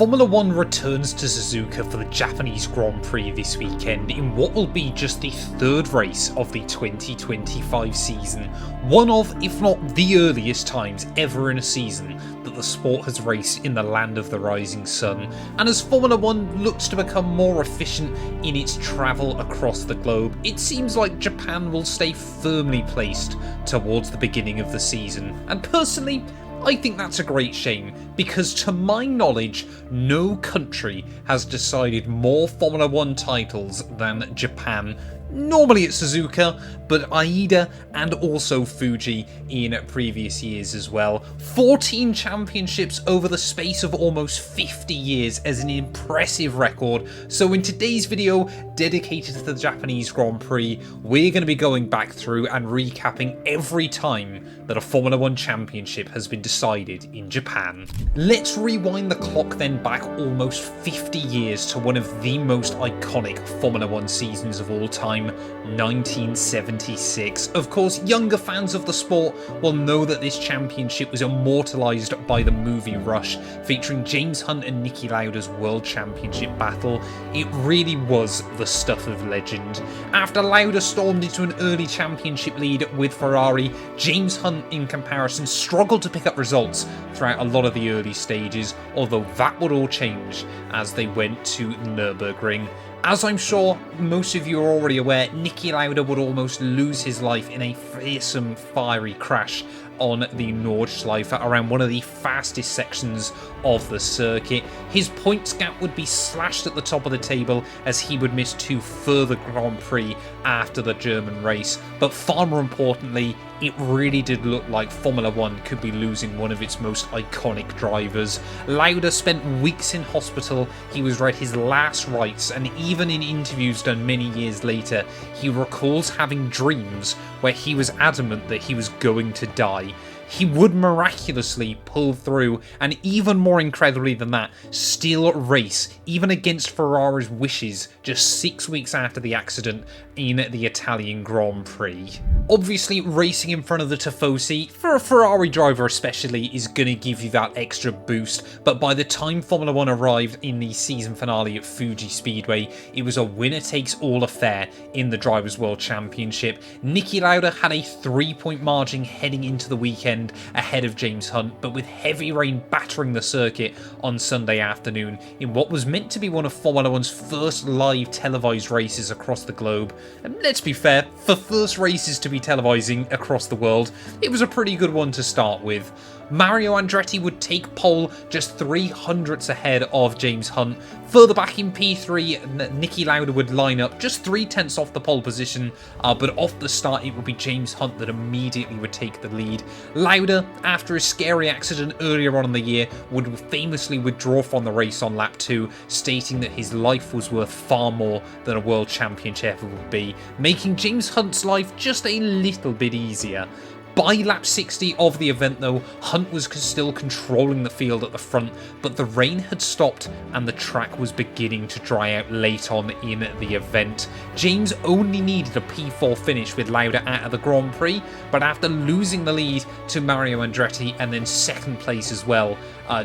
Formula 1 returns to Suzuka for the Japanese Grand Prix this weekend in what will be just the third race of the 2025 season, one of, if not the earliest times ever in a season that the sport has raced in the land of the rising sun. And as Formula 1 looks to become more efficient in its travel across the globe, it seems like Japan will stay firmly placed towards the beginning of the season. And personally, I think that's a great shame, because to my knowledge, no country has decided more Formula 1 titles than Japan. Normally it's Suzuka, but Aida and also Fuji in previous years as well. 14 championships over the space of almost 50 years as an impressive record. So in today's video, dedicated to the Japanese Grand Prix, we're going to be going back through and recapping every time that a Formula 1 championship has been decided in Japan. Let's rewind the clock then back almost 50 years to one of the most iconic Formula 1 seasons of all time, 1976. Of course, younger fans of the sport will know that this championship was immortalised by the movie Rush, featuring James Hunt and Niki Lauda's World Championship battle. It really was the stuff of legend. After Lauda stormed into an early championship lead with Ferrari, James Hunt in comparison struggled to pick up results throughout a lot of the early stages, although that would all change as they went to Nürburgring. As I'm sure most of you are already aware, Niki Lauda would almost lose his life in a fearsome, fiery crash on the Nordschleife around one of the fastest sections of the circuit. His points gap would be slashed at the top of the table as he would miss two further Grand Prix after the German race, but far more importantly, it really did look like Formula 1 could be losing one of its most iconic drivers. Lauda spent weeks in hospital, he was read his last rites, and even in interviews done many years later, he recalls having dreams where he was adamant that he was going to die. He would miraculously pull through, and even more incredibly than that, still race, even against Ferrari's wishes, just 6 weeks after the accident in the Italian Grand Prix. Obviously, racing in front of the Tifosi, for a Ferrari driver especially, is going to give you that extra boost, but by the time Formula 1 arrived in the season finale at Fuji Speedway, it was a winner-takes-all affair in the Drivers' World Championship. Niki Lauda had a 3-point margin heading into the weekend ahead of James Hunt, but with heavy rain battering the circuit on Sunday afternoon in what was meant to be one of Formula 1's first live televised races across the globe. And let's be fair, for first races to be televising across the world, it was a pretty good one to start with. Mario Andretti would take pole just 300ths ahead of James Hunt. Further back in P3, Niki Lauda would line up just 3/10 off the pole position, but off the start it would be James Hunt that immediately would take the lead. Lauda, after a scary accident earlier on in the year, would famously withdraw from the race on lap 2, stating that his life was worth far more than a world championship ever would be, making James Hunt's life just a little bit easier. By lap 60 of the event though, Hunt was still controlling the field at the front, but the rain had stopped and the track was beginning to dry out late on in the event. James only needed a P4 finish with Lauda out of the Grand Prix, but after losing the lead to Mario Andretti and then second place as well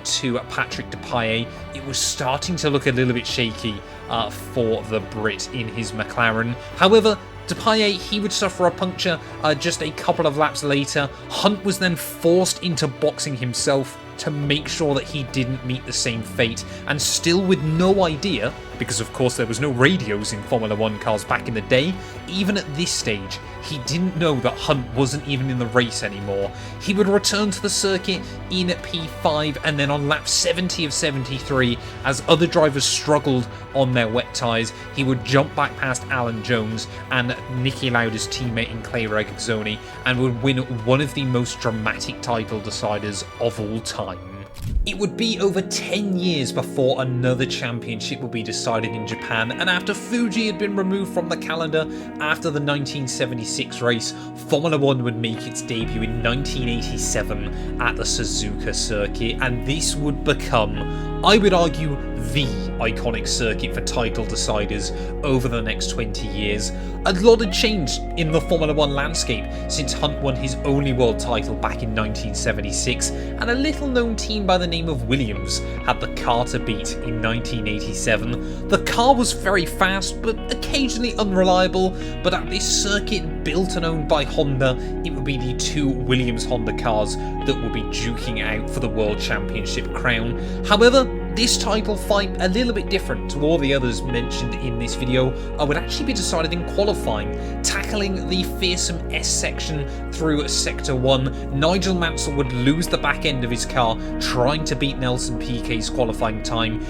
to Patrick Depailler, it was starting to look a little bit shaky for the Brit in his McLaren. However, Depailler, he would suffer a puncture just a couple of laps later. Hunt was then forced into boxing himself to make sure that he didn't meet the same fate, and still with no idea, because of course there was no radios in Formula 1 cars back in the day, even at this stage, he didn't know that Hunt wasn't even in the race anymore. He would return to the circuit in P5 and then on lap 70 of 73, as other drivers struggled on their wet tyres, he would jump back past Alan Jones and Niki Lauda's teammate in Clay Regazzoni and would win one of the most dramatic title deciders of all time. It would be over 10 years before another championship would be decided in Japan, and after Fuji had been removed from the calendar after the 1976 race, Formula 1 would make its debut in 1987 at the Suzuka circuit, and this would become I would argue the iconic circuit for title deciders over the next 20 years. A lot had changed in the Formula 1 landscape since Hunt won his only world title back in 1976, and a little known team by the name of Williams had the car to beat in 1987. The car was very fast, but occasionally unreliable, but at this circuit built and owned by Honda, it would be the two Williams Honda cars that would be duking out for the World Championship crown. However, this title fight, a little bit different to all the others mentioned in this video, would actually be decided in qualifying. Tackling the fearsome S section through Sector 1, Nigel Mansell would lose the back end of his car trying to beat Nelson Piquet's qualifying time,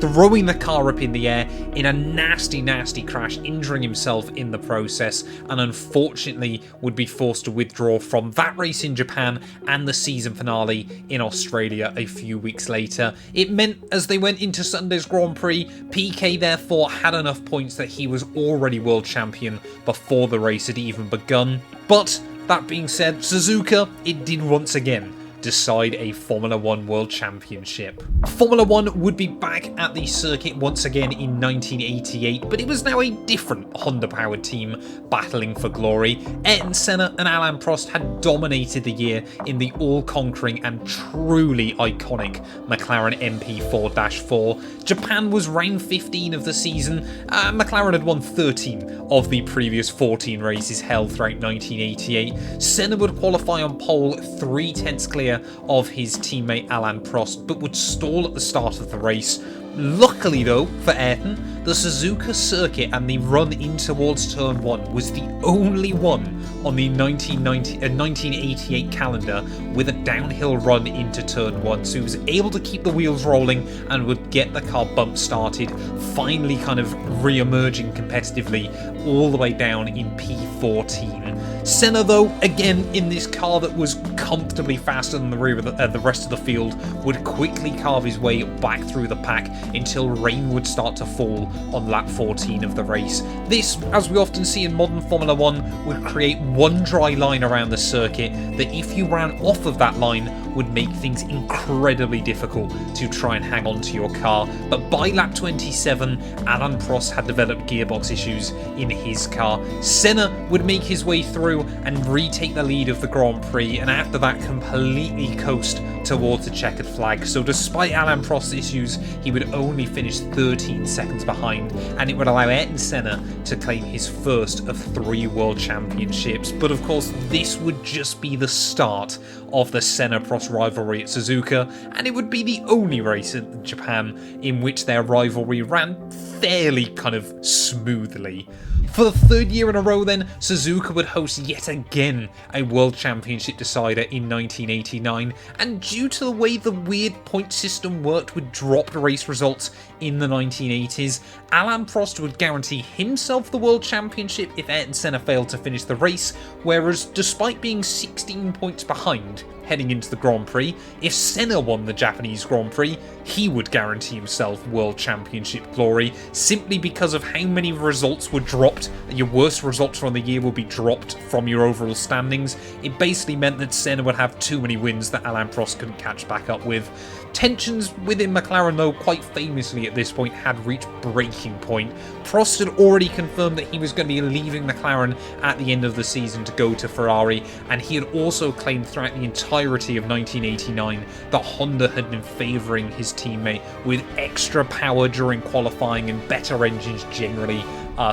throwing the car up in the air in a nasty crash, injuring himself in the process, and unfortunately would be forced to withdraw from that race in Japan and the season finale in Australia a few weeks later. It meant as they went into Sunday's Grand Prix, Piquet therefore had enough points that he was already world champion before the race had even begun. But that being said, Suzuka, it did once again decide a Formula 1 World Championship. Formula 1 would be back at the circuit once again in 1988, but it was now a different Honda-powered team battling for glory. Ayrton Senna and Alain Prost had dominated the year in the all-conquering and truly iconic McLaren MP4-4. Japan was round 15 of the season. McLaren had won 13 of the previous 14 races held throughout 1988. Senna would qualify on pole 3/10 clear of his teammate Alain Prost, but would stall at the start of the race. Luckily though, for Ayrton, the Suzuka circuit and the run in towards Turn 1 was the only one on the 1988 calendar with a downhill run into Turn 1, so he was able to keep the wheels rolling and would get the car bump started, finally kind of re-emerging competitively all the way down in P14. Senna though, again in this car that was comfortably faster than the rest of the field, would quickly carve his way back through the pack until rain would start to fall on lap 14 of the race. This, as we often see in modern Formula 1, would create one dry line around the circuit that if you ran off of that line would make things incredibly difficult to try and hang on to your car. But by lap 27, Alain Prost had developed gearbox issues in his car. Senna would make his way through and retake the lead of the Grand Prix, and after that completely coast towards the checkered flag. So despite Alain Prost's issues, he would only finish 13 seconds behind, and it would allow Ayrton Senna to claim his first of 3 world championships. But of course, this would just be the start of the Senna-Prost rivalry at Suzuka, and it would be the only race in Japan in which their rivalry ran fairly kind of smoothly. For the 3rd year in a row then, Suzuka would host yet again a World Championship decider in 1989, and due to the way the weird point system worked with dropped race results in the 1980s, Alain Prost would guarantee himself the World Championship if Ayrton Senna failed to finish the race, whereas despite being 16 points behind heading into the Grand Prix, if Senna won the Japanese Grand Prix, he would guarantee himself World Championship glory, simply because of how many results were dropped. Your worst results from the year will be dropped from your overall standings. It basically meant that Senna would have too many wins that Alain Prost couldn't catch back up with. Tensions within McLaren, though, quite famously at this point had reached breaking point. Prost had already confirmed that he was going to be leaving McLaren at the end of the season to go to Ferrari, and he had also claimed throughout the entirety of 1989 that Honda had been favouring his teammate with extra power during qualifying and better engines generally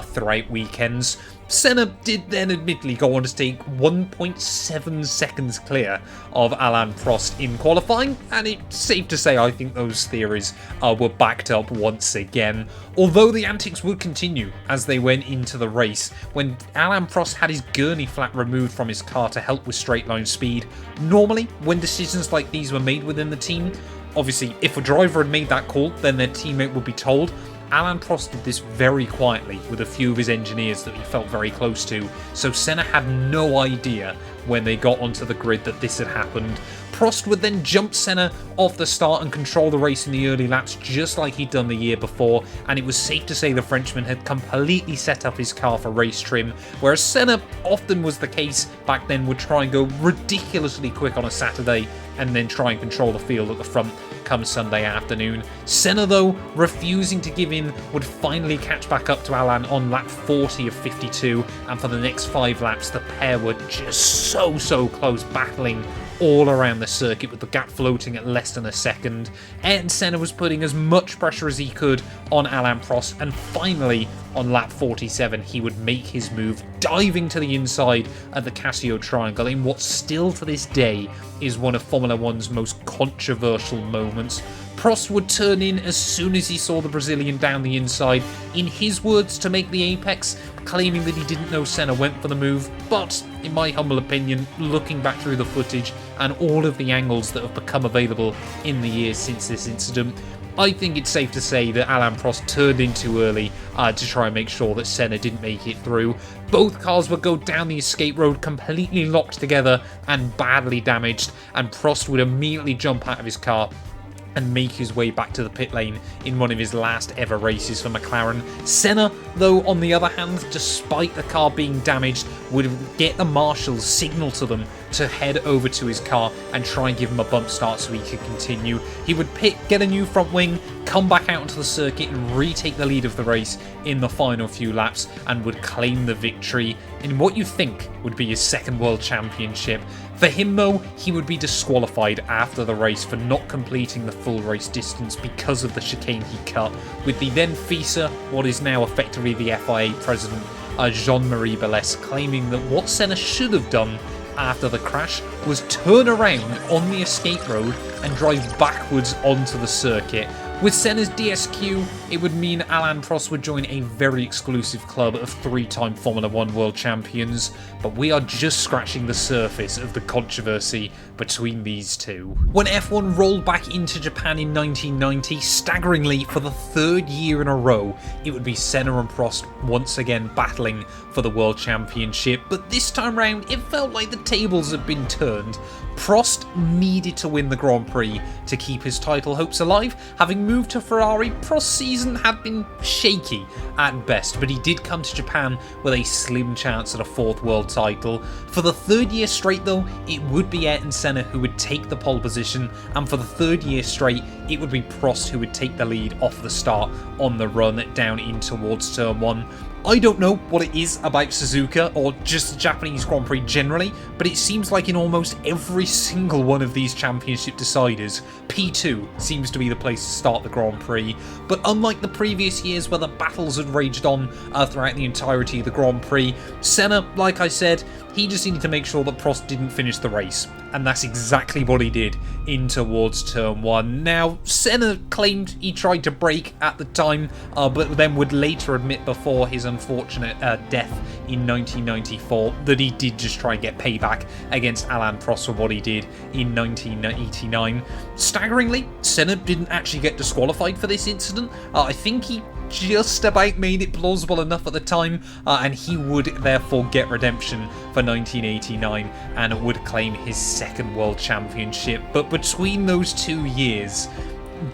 throughout weekends. Senna did then admittedly go on to take 1.7 seconds clear of Alain Prost in qualifying, and it's safe to say I think those theories were backed up once again. Although the antics would continue as they went into the race, when Alain Prost had his gurney flap removed from his car to help with straight line speed. Normally, when decisions like these were made within the team, obviously if a driver had made that call, then their teammate would be told. Alain Prost did this very quietly with a few of his engineers that he felt very close to, so Senna had no idea when they got onto the grid that this had happened. Prost would then jump Senna off the start and control the race in the early laps just like he'd done the year before, and it was safe to say the Frenchman had completely set up his car for race trim, whereas Senna, often was the case back then, would try and go ridiculously quick on a Saturday and then try and control the field at the front come Sunday afternoon. Senna, though, refusing to give in, would finally catch back up to Alain on lap 40 of 52, and for the next 5 laps the pair were just so close, battling all around the circuit with the gap floating at less than a second. Ayrton Senna was putting as much pressure as he could on Alain Prost, and finally on lap 47 he would make his move, diving to the inside at the Casio Triangle in what still to this day is one of Formula One's most controversial moments. Prost would turn in as soon as he saw the Brazilian down the inside, in his words, to make the apex, claiming that he didn't know Senna went for the move, but in my humble opinion, looking back through the footage and all of the angles that have become available in the years since this incident, I think it's safe to say that Alain Prost turned in too early to try and make sure that Senna didn't make it through. Both cars would go down the escape road completely locked together and badly damaged, and Prost would immediately jump out of his car and make his way back to the pit lane in one of his last ever races for McLaren. Senna, though, on the other hand, despite the car being damaged, would get the marshals signal to them to head over to his car and try and give him a bump start so he could continue. He would pit, get a new front wing, come back out onto the circuit and retake the lead of the race in the final few laps, and would claim the victory in what you think would be his second World Championship. For him, though, he would be disqualified after the race for not completing the full race distance because of the chicane he cut, with the then FISA, what is now effectively the FIA president, Jean-Marie Balès, claiming that what Senna should have done after the crash was turn around on the escape road and drive backwards onto the circuit. With Senna's DSQ, it would mean Alain Prost would join a very exclusive club of 3-time Formula One world champions, but we are just scratching the surface of the controversy between these two. When F1 rolled back into Japan in 1990, staggeringly for the 3rd year in a row, it would be Senna and Prost once again battling for the world championship, but this time round it felt like the tables had been turned. Prost needed to win the Grand Prix to keep his title hopes alive. Having moved to Ferrari, Prost's season had been shaky at best, but he did come to Japan with a slim chance at a 4th world title. For the 3rd year straight, though, it would be Ayrton Senna who would take the pole position, and for the 3rd year straight, it would be Prost who would take the lead off the start on the run down in towards turn 1. I don't know what it is about Suzuka or just the Japanese Grand Prix generally, but it seems like in almost every single one of these championship deciders, P2 seems to be the place to start the Grand Prix. But unlike the previous years where the battles had raged on throughout the entirety of the Grand Prix, Senna, like I said, he just needed to make sure that Prost didn't finish the race, and that's exactly what he did in towards turn 1. Now, Senna claimed he tried to brake at the time, but then would later admit before his unfortunate death in 1994 that he did just try and get payback against Alain Prost for what he did in 1989. Staggeringly, Senna didn't actually get disqualified for this incident. I think he just about made it plausible enough at the time, and he would therefore get redemption for 1989 and would claim his 2nd world championship. But between those 2 years,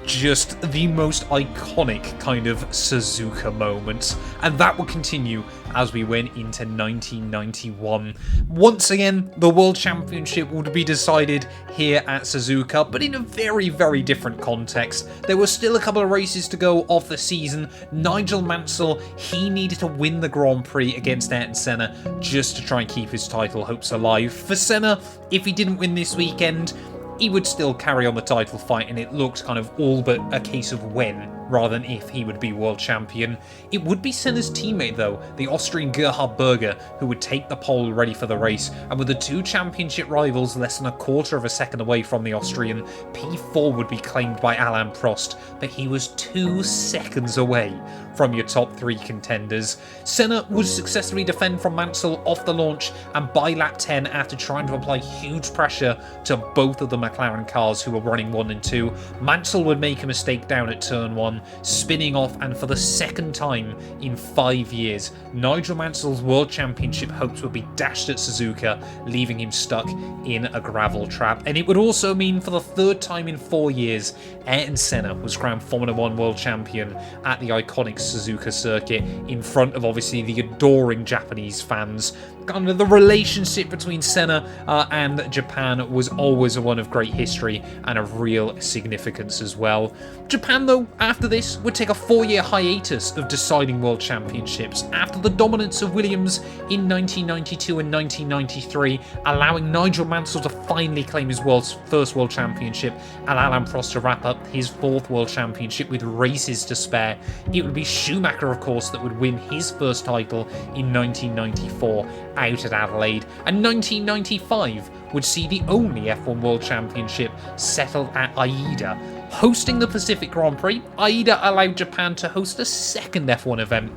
just the most iconic kind of Suzuka moments, and that would continue as we went into 1991. Once again, the World Championship would be decided here at Suzuka, but in a very different context. There were still a couple of races to go of the season. Nigel Mansell, he needed to win the Grand Prix against Ayrton Senna just to try and keep his title hopes alive. For Senna, if he didn't win this weekend, he would still carry on the title fight, and it looked kind of all but a case of when rather than if he would be world champion. It would be Senna's teammate, though, the Austrian Gerhard Berger, who would take the pole ready for the race, and with the 2 championship rivals less than a quarter of a second away from the Austrian, P4 would be claimed by Alain Prost, but he was 2 seconds away from your top 3 contenders. Senna would successfully defend from Mansell off the launch, and by lap 10, after trying to apply huge pressure to both of the McLaren cars who were running 1 and 2, Mansell would make a mistake down at turn 1, on, spinning off, and for the second time in 5 years, Nigel Mansell's World Championship hopes would be dashed at Suzuka, leaving him stuck in a gravel trap. And it would also mean for the third time in 4 years, Ayrton Senna was crowned Formula 1 World Champion at the iconic Suzuka circuit in front of obviously the adoring Japanese fans. Kind of the relationship between Senna and Japan was always one of great history and of real significance as well. Japan, though, after this, would take a 4-year hiatus of deciding world championships after the dominance of Williams in 1992 and 1993, allowing Nigel Mansell to finally claim his first world championship and Alain Prost to wrap up his 4th world championship with races to spare. It would be Schumacher, of course, that would win his first title in 1994 out at Adelaide, and 1995 would see the only F1 World Championship settled at Aida. Hosting the Pacific Grand Prix, Aida allowed Japan to host a second F1 event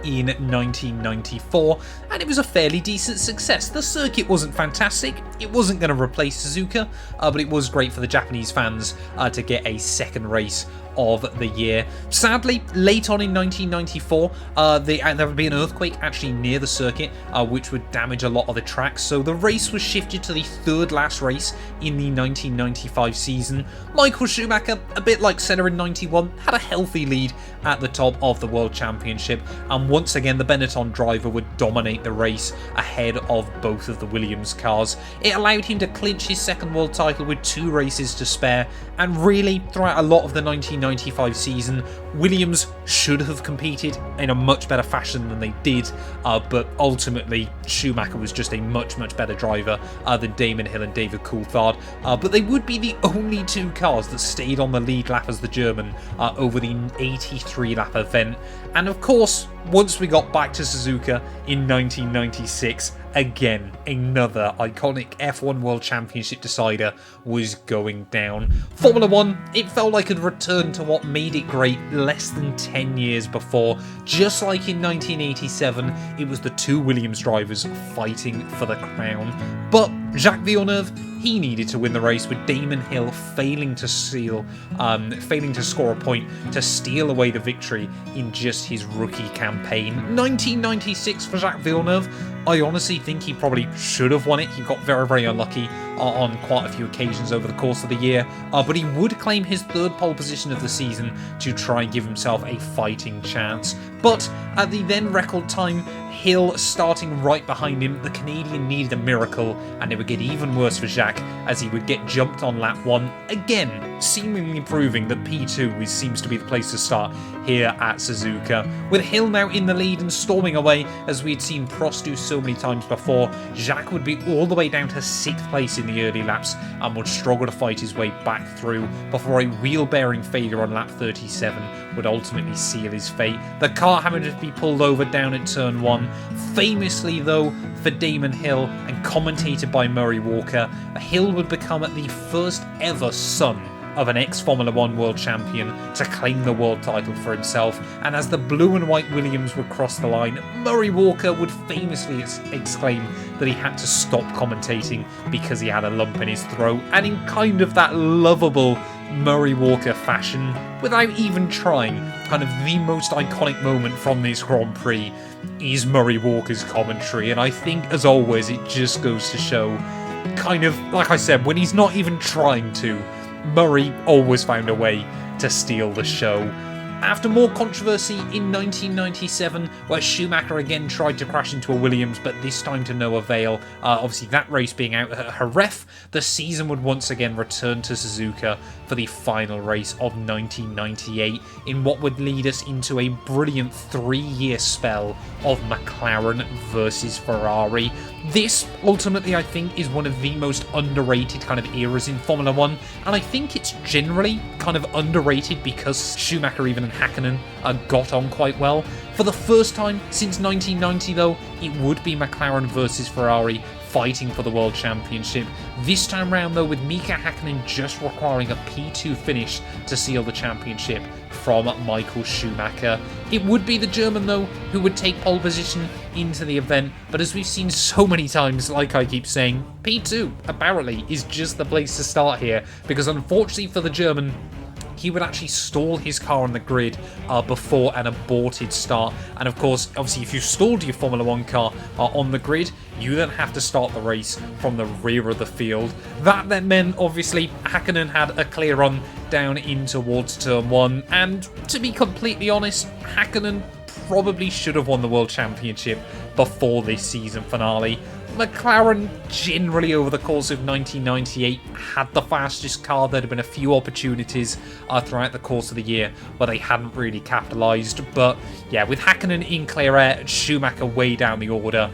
in 1994, and it was a fairly decent success. The circuit wasn't fantastic, it wasn't going to replace Suzuka, but it was great for the Japanese fans to get a second race of the year. Sadly, late on in 1994, there would be an earthquake actually near the circuit, which would damage a lot of the tracks, so the race was shifted to the third last race in the 1995 season. Michael Schumacher, a bit like Senna in 91, had a healthy lead at the top of the World Championship, and once again the Benetton driver would dominate the race ahead of both of the Williams cars. It allowed him to clinch his second world title with 2 races to spare, and really throughout a lot of the 1995 season, Williams should have competed in a much better fashion than they did, but ultimately Schumacher was just a much better driver than Damon Hill and David Coulthard, but they would be the only 2 cars that stayed on the lead lap as the German over the 83 lap event. And of course, once we got back to Suzuka in 1996, again, another iconic F1 World Championship decider was going down. Formula 1, it felt like it had returned to what made it great less than 10 years before. Just like in 1987, it was the 2 Williams drivers fighting for the crown. But Jacques Villeneuve, he needed to win the race, with Damon Hill failing to score a point to steal away the victory in just his rookie campaign. 1996 for Jacques Villeneuve, I honestly think he probably should have won it. He got very unlucky on quite a few occasions over the course of the year, but he would claim his 3rd pole position of the season to try and give himself a fighting chance. But at the then record time, Hill starting right behind him, the Canadian needed a miracle, and it would get even worse for Jacques as he would get jumped on lap 1, again seemingly proving that P2 seems to be the place to start here at Suzuka. With Hill now in the lead and storming away, as we had seen Prost do so many times before, Jacques would be all the way down to 6th place in the early laps and would struggle to fight his way back through before a wheel-bearing failure on lap 37 would ultimately seal his fate. The car having to be pulled over down at turn 1. Famously though, for Damon Hill and commentated by Murray Walker, Hill would become the first ever son of an ex-Formula 1 world champion to claim the world title for himself, and as the blue and white Williams would cross the line, Murray Walker would famously exclaim that he had to stop commentating because he had a lump in his throat, and in kind of that lovable Murray Walker fashion, without even trying, kind of the most iconic moment from this Grand Prix is Murray Walker's commentary, and I think, as always, it just goes to show, kind of, like I said, when he's not even trying to, Murray always found a way to steal the show. After more controversy in 1997, where Schumacher again tried to crash into a Williams, but this time to no avail, obviously that race being out at Jerez, the season would once again return to Suzuka for the final race of 1998, in what would lead us into a brilliant 3-year spell of McLaren versus Ferrari. This, ultimately, I think, is one of the most underrated kind of eras in Formula 1, and I think it's generally kind of underrated because Schumacher even and Hakkinen got on quite well. For the first time since 1990, though, it would be McLaren versus Ferrari fighting for the World Championship. This time round, though, with Mika Hakkinen just requiring a P2 finish to seal the championship from Michael Schumacher. It would be the German, though, who would take pole position into the event, but as we've seen so many times, like I keep saying, P2 apparently is just the place to start here, because unfortunately for the German, he would actually stall his car on the grid before an aborted start. And of course, obviously, if you stalled your Formula 1 car on the grid, you then have to start the race from the rear of the field. That then meant, obviously, Häkkinen had a clear run down in towards turn 1. And to be completely honest, Häkkinen probably should have won the World Championship before this season finale. McLaren generally over the course of 1998 had the fastest car. There'd have been a few opportunities throughout the course of the year where they hadn't really capitalised. But yeah, with Häkkinen in clear air, Schumacher way down the order,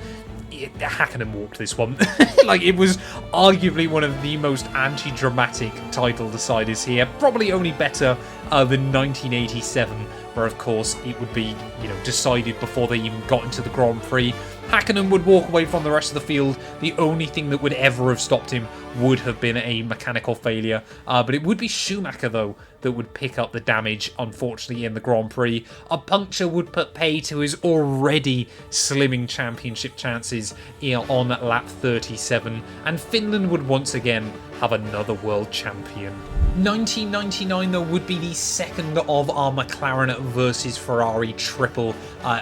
Häkkinen walked this one. Like, it was arguably one of the most anti-dramatic title deciders here. Probably only better than 1987, where of course it would be, decided before they even got into the Grand Prix. Häkkinen would walk away from the rest of the field. The only thing that would ever have stopped him would have been a mechanical failure. But it would be Schumacher, though, that would pick up the damage, unfortunately, in the Grand Prix. A puncture would put pay to his already slimming championship chances on lap 37. And Finland would once again have another world champion. 1999, though, would be the second of our McLaren versus Ferrari triple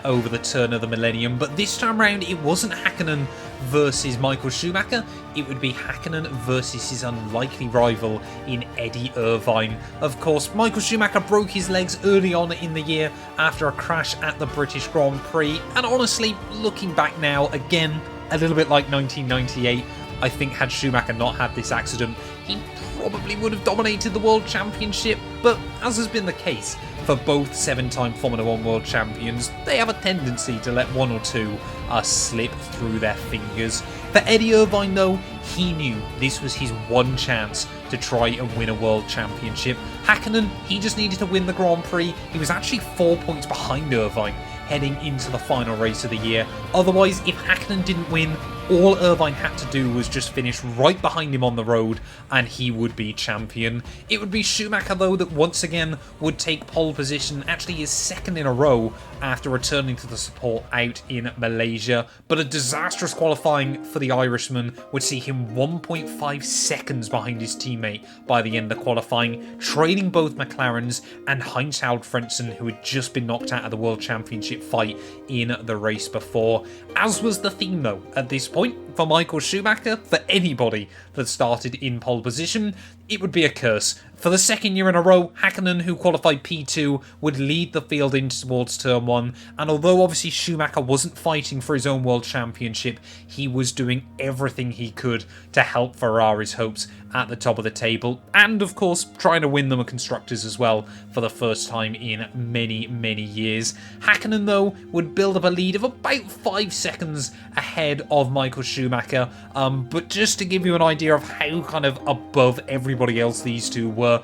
over the turn of the millennium. But this time around, it wasn't Häkkinen versus Michael Schumacher. It would be Häkkinen versus his unlikely rival in Eddie Irvine. Of course, Michael Schumacher broke his legs early on in the year after a crash at the British Grand Prix. And honestly, looking back now, again, a little bit like 1998, I think had Schumacher not had this accident, he probably would have dominated the World Championship. But as has been the case for both 7-time Formula 1 World Champions, they have a tendency to let one or two slip through their fingers. For Eddie Irvine, though, he knew this was his one chance to try and win a World Championship. Häkkinen, he just needed to win the Grand Prix. He was actually 4 points behind Irvine heading into the final race of the year. Otherwise, if Häkkinen didn't win, all Irvine had to do was just finish right behind him on the road and he would be champion. It would be Schumacher, though, that once again would take pole position, actually his second in a row after returning to the support out in Malaysia. But a disastrous qualifying for the Irishman would see him 1.5 seconds behind his teammate by the end of qualifying, trailing both McLarens and Heinz-Harald Frentzen, who had just been knocked out of the World Championship fight in the race before. As was the theme, though, at this point for Michael Schumacher, for anybody that started in pole position, it would be a curse. For the second year in a row, Häkkinen, who qualified P2, would lead the field in towards turn 1, and although obviously Schumacher wasn't fighting for his own world championship, he was doing everything he could to help Ferrari's hopes at the top of the table, and of course trying to win them a Constructors as well for the first time in many, many years. Häkkinen, though, would build up a lead of about 5 seconds ahead of Michael Schumacher, but just to give you an idea of how kind of above everybody else these two were,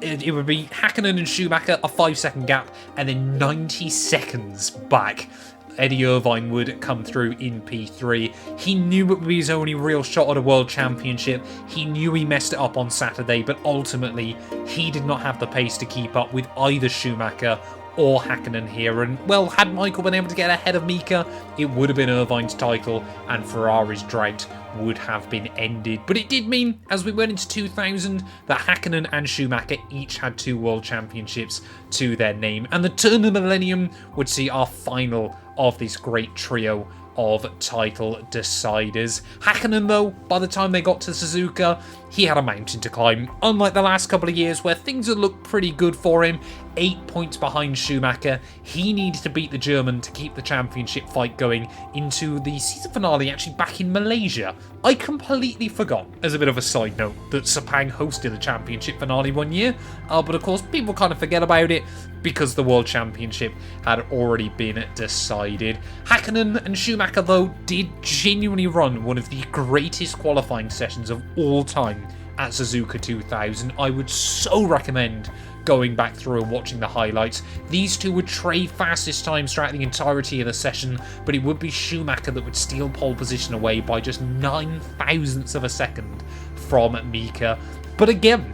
it would be Häkkinen and Schumacher, a 5-second gap, and then 90 seconds back. Eddie Irvine would come through in P3. He knew it would be his only real shot at a World Championship. He knew he messed it up on Saturday, but ultimately he did not have the pace to keep up with either Schumacher or Häkkinen here. And, well, had Michael been able to get ahead of Mika, it would have been Irvine's title and Ferrari's drought would have been ended. But it did mean, as we went into 2000, that Häkkinen and Schumacher each had 2 World Championships to their name. And the turn of the millennium would see our final of this great trio of title deciders. Häkkinen, though, by the time they got to Suzuka, he had a mountain to climb. Unlike the last couple of years where things had looked pretty good for him, 8 points behind Schumacher, he needed to beat the German to keep the championship fight going into the season finale actually back in Malaysia. I completely forgot, as a bit of a side note, that Sepang hosted the championship finale one year, but of course people kind of forget about it because the World Championship had already been decided. Häkkinen and Schumacher, though, did genuinely run one of the greatest qualifying sessions of all time at Suzuka 2000. I would so recommend going back through and watching the highlights. These two would trade fastest times throughout the entirety of the session, but it would be Schumacher that would steal pole position away by just 9 thousandths of a second from Mika. But again,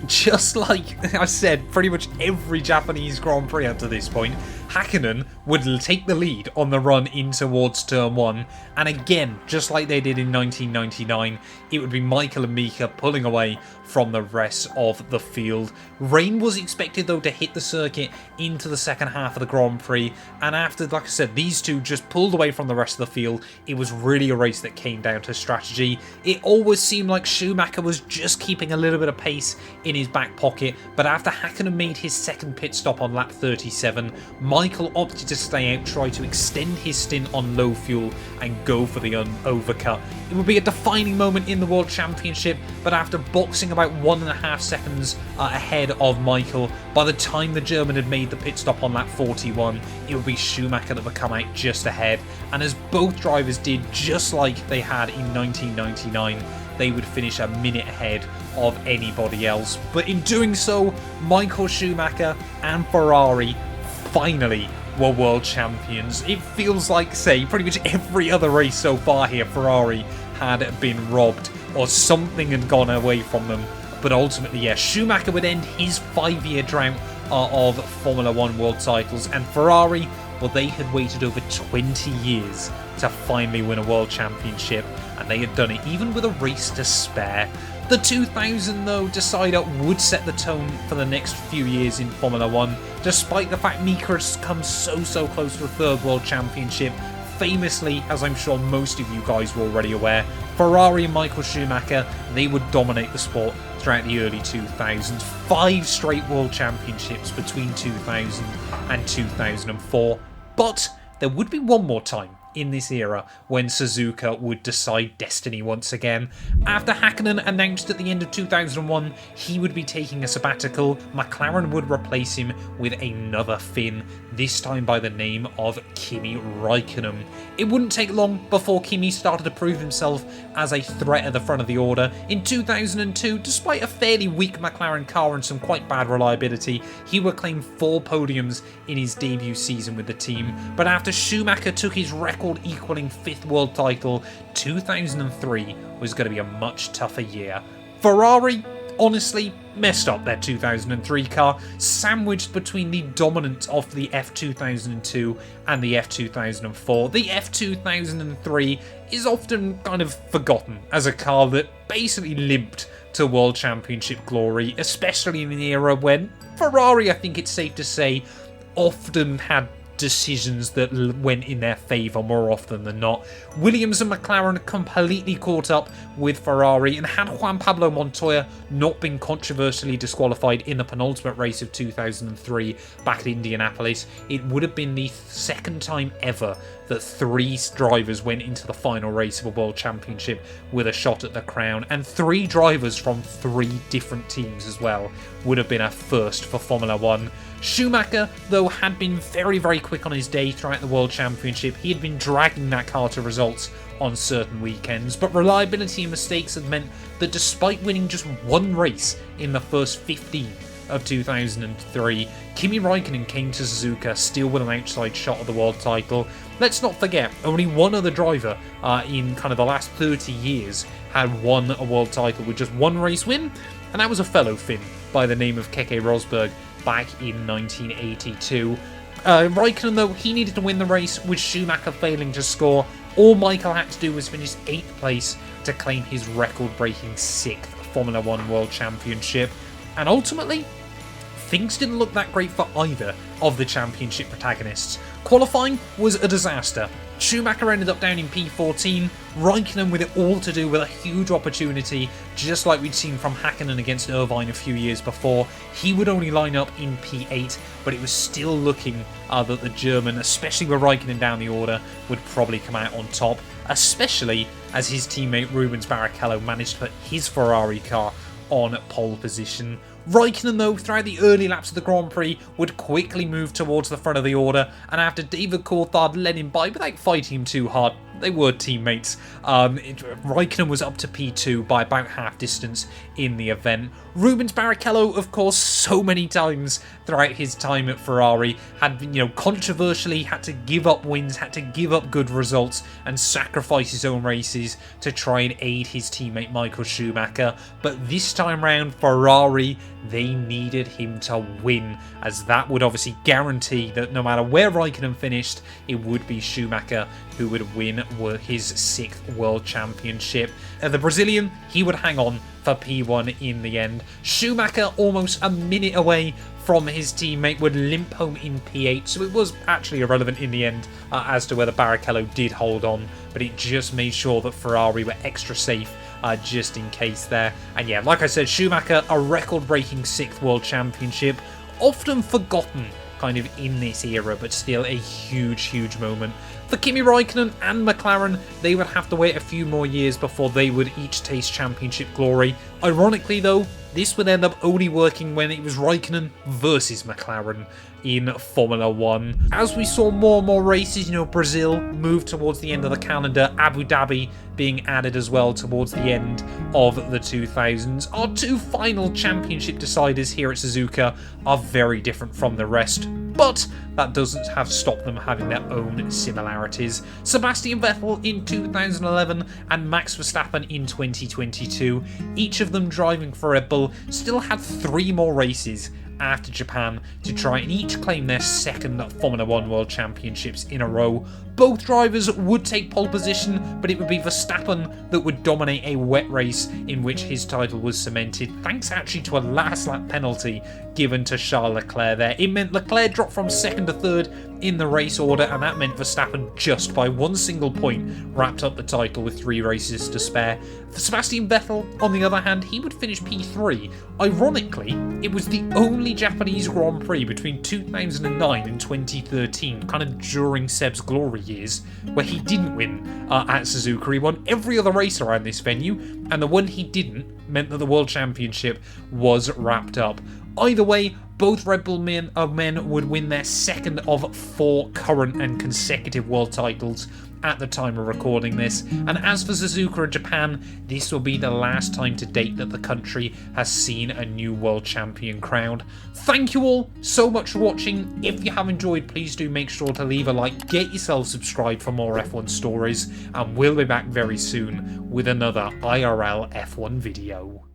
just like I said, pretty much every Japanese Grand Prix up to this point, Hakkinen would take the lead on the run in towards Turn 1, and again, just like they did in 1999, it would be Michael and Mika pulling away from the rest of the field. Rain was expected though to hit the circuit into the second half of the Grand Prix, and after, like I said, these two just pulled away from the rest of the field, it was really a race that came down to strategy. It always seemed like Schumacher was just keeping a little bit of pace in his back pocket, but after Hakkinen made his second pit stop on lap 37, Michael opted to stay out, try to extend his stint on low fuel and go for the overcut. It would be a defining moment in the World Championship, but after boxing about 1.5 seconds ahead of Michael, by the time the German had made the pit stop on lap 41, it would be Schumacher that would come out just ahead, and as both drivers did just like they had in 1999, they would finish a minute ahead of anybody else. But in doing so, Michael Schumacher and Ferrari finally were world champions. It feels like, say, pretty much every other race so far here, Ferrari had been robbed or something had gone away from them. But ultimately, yeah, Schumacher would end his 5-year drought of Formula 1 world titles, and Ferrari, well, they had waited over 20 years to finally win a world championship, and they had done it even with a race to spare. The 2000, though, decider would set the tone for the next few years in Formula 1, despite the fact Mika has come so close to a third world championship. Famously, as I'm sure most of you guys were already aware, Ferrari and Michael Schumacher, they would dominate the sport throughout the early 2000s. 5 straight world championships between 2000 and 2004. But there would be one more time in this era when Suzuka would decide destiny once again. After Hakkinen announced at the end of 2001 he would be taking a sabbatical, McLaren would replace him with another Finn, this time by the name of Kimi Räikkönen. It wouldn't take long before Kimi started to prove himself as a threat at the front of the order. In 2002, despite a fairly weak McLaren car and some quite bad reliability, he would claim 4 podiums in his debut season with the team. But after Schumacher took his record-equaling 5th world title, 2003 was going to be a much tougher year. Ferrari honestly messed up their 2003 car, sandwiched between the dominant of the F2002 and the F2004. The F2003 is often kind of forgotten as a car that basically limped to World Championship glory, especially in an era when Ferrari, I think it's safe to say, often had decisions that went in their favour more often than not. Williams and McLaren completely caught up with Ferrari, and had Juan Pablo Montoya not been controversially disqualified in the penultimate race of 2003 back at Indianapolis, it would have been the second time ever that 3 drivers went into the final race of a World Championship with a shot at the crown, and 3 drivers from 3 different teams as well would have been a first for Formula 1. Schumacher, though, had been very quick on his day throughout the World Championship. He had been dragging that car to results on certain weekends, but reliability and mistakes had meant that despite winning just 1 race in the first 15 of 2003, Kimi Räikkönen came to Suzuka still with an outside shot at the world title. Let's not forget, only one other driver in kind of the last 30 years had won a world title with just 1 race win, and that was a fellow Finn by the name of Keke Rosberg back in 1982. Räikkönen, though, he needed to win the race, with Schumacher failing to score. All Michael had to do was finish 8th place to claim his record-breaking 6th Formula 1 World Championship. And ultimately, things didn't look that great for either of the championship protagonists. Qualifying was a disaster. Schumacher ended up down in P14, Räikkönen with it all to do with a huge opportunity, just like we'd seen from Hakkinen against Irvine a few years before. He would only line up in P8, but it was still looking that the German, especially with Räikkönen down the order, would probably come out on top, especially as his teammate Rubens Barrichello managed to put his Ferrari car on pole position. Räikkönen, though, throughout the early laps of the Grand Prix, would quickly move towards the front of the order, and after David Coulthard led him by without fighting him too hard, they were teammates. Raikkonen was up to P2 by about half distance in the event. Rubens Barrichello, of course, so many times throughout his time at Ferrari had, controversially had to give up wins, had to give up good results and sacrifice his own races to try and aid his teammate Michael Schumacher. But this time round, Ferrari, they needed him to win, as that would obviously guarantee that no matter where Raikkonen finished, it would be Schumacher who would win his 6th World Championship. The Brazilian, he would hang on for P1 in the end. Schumacher, almost a minute away from his teammate, would limp home in P8, so it was actually irrelevant in the end as to whether Barrichello did hold on, but it just made sure that Ferrari were extra safe just in case there. And yeah, like I said, Schumacher, a record-breaking 6th World Championship, often forgotten kind of in this era, but still a huge moment. For Kimi Raikkonen and McLaren, they would have to wait a few more years before they would each taste championship glory. Ironically though, this would end up only working when it was Raikkonen versus McLaren in Formula 1. As we saw more and more races, Brazil moved towards the end of the calendar, Abu Dhabi being added as well towards the end of the 2000s. Our two final championship deciders here at Suzuka are very different from the rest, but that doesn't have stopped them having their own similarities. Sebastian Vettel in 2011 and Max Verstappen in 2022, each of them driving for Red Bull, still had 3 more races after Japan to try and each claim their 2nd Formula 1 World Championships in a row. Both drivers would take pole position, but it would be Verstappen that would dominate a wet race in which his title was cemented, thanks actually to a last lap penalty given to Charles Leclerc there. It meant Leclerc dropped from 2nd to 3rd in the race order, and that meant Verstappen just by 1 single point wrapped up the title with 3 races to spare. For Sebastian Vettel, on the other hand, he would finish P3. Ironically, it was the only Japanese Grand Prix between 2009 and 2013, kind of during Seb's glory years, where he didn't win at Suzuka. He won every other race around this venue, and the one he didn't meant that the World Championship was wrapped up. Either way, both Red Bull men would win their 2nd of 4 current and consecutive world titles at the time of recording this. And as for Suzuka and Japan, this will be the last time to date that the country has seen a new world champion crowned. Thank you all so much for watching. If you have enjoyed, please do make sure to leave a like, get yourself subscribed for more F1 stories, and we'll be back very soon with another IRL F1 video.